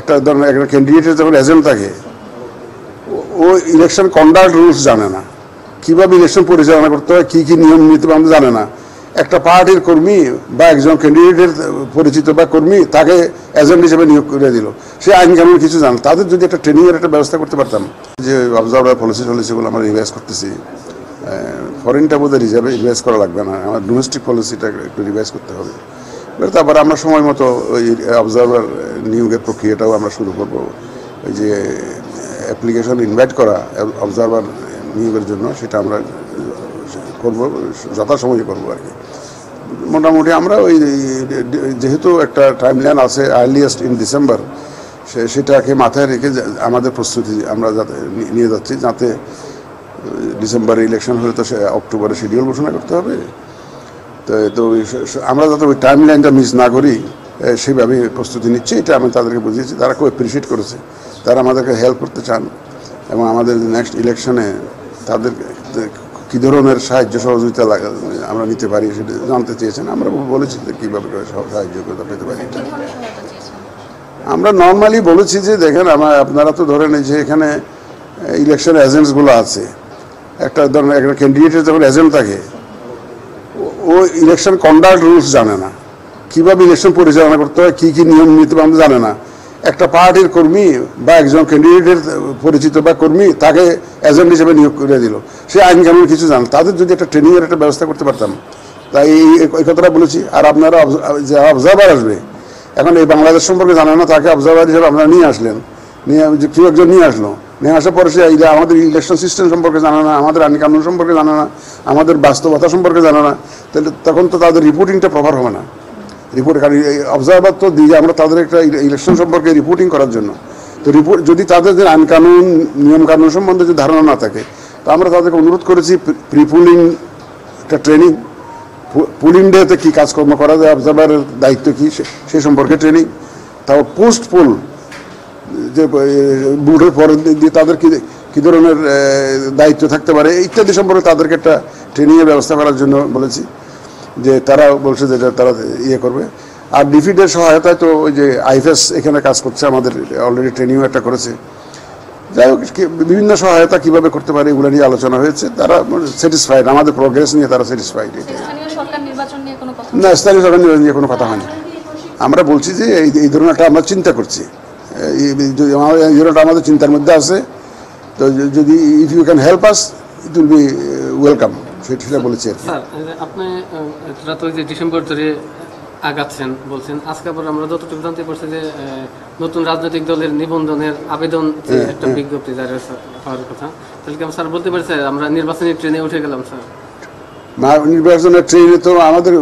একটা ধরনের একটা ক্যান্ডিডেটের যখন এজেন্ট থাকে ও ইলেকশন কন্ডাক্ট রুলস জানে না, কীভাবে ইলেকশন পরিচালনা করতে হয়, কী কী নিয়ম নীতি জানে না। একটা পার্টির কর্মী বা একজন ক্যান্ডিডেটের পরিচিত বা কর্মী তাকে এজেন্ট হিসেবে নিয়োগ করে দিল, সে আইন কানুন কিছু জানে। তাদের যদি একটা ট্রেনিংয়ের একটা ব্যবস্থা করতে পারতাম, যে অবজারভার পলিসিগুলো আমরা রিভাইজ করতেছি, ফরেনটা বোধহয় রিভাইজ করা লাগবে না, আমার ডোমেস্টিক পলিসিটা একটু রিভাইজ করতে হবে। তারপরে আমরা সময় মতো ওই অবজারভার নিয়োগের প্রক্রিয়াটাও আমরা শুরু করব। ওই যে অ্যাপ্লিকেশন ইনভাইট করা অবজারভার নিয়োগের জন্য, সেটা আমরা করবো, যথাসময়ে করবো আর কি। মোটামুটি আমরা ওই যেহেতু একটা টাইম লাইন আছে আর্লিয়েস্ট ইন ডিসেম্বর, সেটাকে মাথায় রেখে আমাদের প্রস্তুতি আমরা যাতে নিয়ে যাচ্ছি, যাতে ডিসেম্বরে ইলেকশন হলে তো অক্টোবরে শিডিউল ঘোষণা করতে হবে। তো আমরা যাতে ওই টাইম লাইনটা মিস না করি সেইভাবে প্রস্তুতি নিচ্ছি, এটা আমি তাদেরকে বুঝিয়েছি। তারা খুব অ্যাপ্রিসিয়েট করেছে, তারা আমাদেরকে হেল্প করতে চান এবং আমাদের নেক্সট ইলেকশনে তাদের কী ধরনের সাহায্য সহযোগিতা আমরা নিতে পারি সেটা জানতে চেয়েছেন। আমরা বলেছি যে কীভাবে সাহায্য পেতে পারি। আমরা নর্মালি বলেছি যে দেখেন, আপনারা তো ধরেন যে এখানে ইলেকশন এজেন্টসগুলো আছে, একটা ধরনের একটা ক্যান্ডিডেটের যখন এজেন্ট থাকে ও ইলেকশন কন্ডাক্ট রুলস জানে না, কীভাবে ইলেকশন পরিচালনা করতে হয়, কী কী নিয়ম নীতি জানে না। একটা পার্টির কর্মী বা একজন ক্যান্ডিডেটের পরিচিত বা কর্মী তাকে এজেন্ট হিসেবে নিয়োগ করে দিল, সে আইন কানুন কিছু জানে। তাদের যদি একটা ট্রেনিংয়ের একটা ব্যবস্থা করতে পারতাম, তাই এই কথাটা বলেছি। আর আপনারা যে অবজারভার আসবে, এখন এই বাংলাদেশ সম্পর্কে জানে না, তাকে অবজারভার হিসেবে আপনারা নিয়ে আসলেন, কেউ একজন নিয়ে আসলো, নিয়ে আসার পরে সে আমাদের ইলেকশন সিস্টেম সম্পর্কে জানে না, আমাদের আইন কানুন সম্পর্কে জানে না, আমাদের বাস্তবতা সম্পর্কে জানে না, তাহলে তখন তো তাদের রিপোর্টিংটা প্রপার হবে না। কারণ অবজারভার তো দিয়ে আমরা তাদের একটা ইলেকশন সম্পর্কে রিপোর্টিং করার জন্য, তো যদি তাদের যে আইন কানুন নিয়ম কানুন সম্বন্ধে যে ধারণা না থাকে, তো আমরা তাদেরকে অনুরোধ করেছি প্রি পুলিং একটা ট্রেনিং, পুলিং ডেতে কী কাজকর্ম করা যায়, অবজারভারের দায়িত্ব কী সে সম্পর্কে ট্রেনিং, তারপর পোস্ট পোল যে বুথের পরে দিয়ে তাদের কী ধরনের দায়িত্ব থাকতে পারে ইত্যাদি সম্পর্কে তাদেরকে একটা ট্রেনিংয়ের ব্যবস্থা করার জন্য বলেছি। যে তারা বলছে যে তারা করবে। আর ডিফিডের সহায়তায় তো ওই যে আইএফএস এখানে কাজ করছে, আমাদের অলরেডি ট্রেনিংও একটা করেছে। যাই হোক, বিভিন্ন সহায়তা কীভাবে করতে পারে এগুলো নিয়ে আলোচনা হয়েছে। তারা স্যাটিসফাইড, আমাদের প্রোগ্রেস নিয়ে তারা স্যাটিসফাইড। না, স্থানীয় সরকার নির্বাচন নিয়ে কোনো কথা হয়নি। আমরা বলছি যে এই ধরনের একটা আমরা চিন্তা করছি, এই ধরনটা আমাদের চিন্তার মধ্যে আছে। তো যদি if you can help us, it will be welcome, সেটা বলেছি আর কি। স্যার, আপনি তো যে ডিসেম্বর ধরে আগাচ্ছেন বলছেন, আজকে আবার আমরা যতটুকু জানতে পারছি যে নতুন রাজনৈতিক দলের নিবন্ধনের আবেদন একটা বিজ্ঞপ্তি জারি হওয়ার কথা, তাহলে কি স্যার বলতে পারছি আমরা নির্বাচনী ট্রেনে উঠে গেলাম? স্যার, নির্বাচনের ট্রেনে তো আমাদের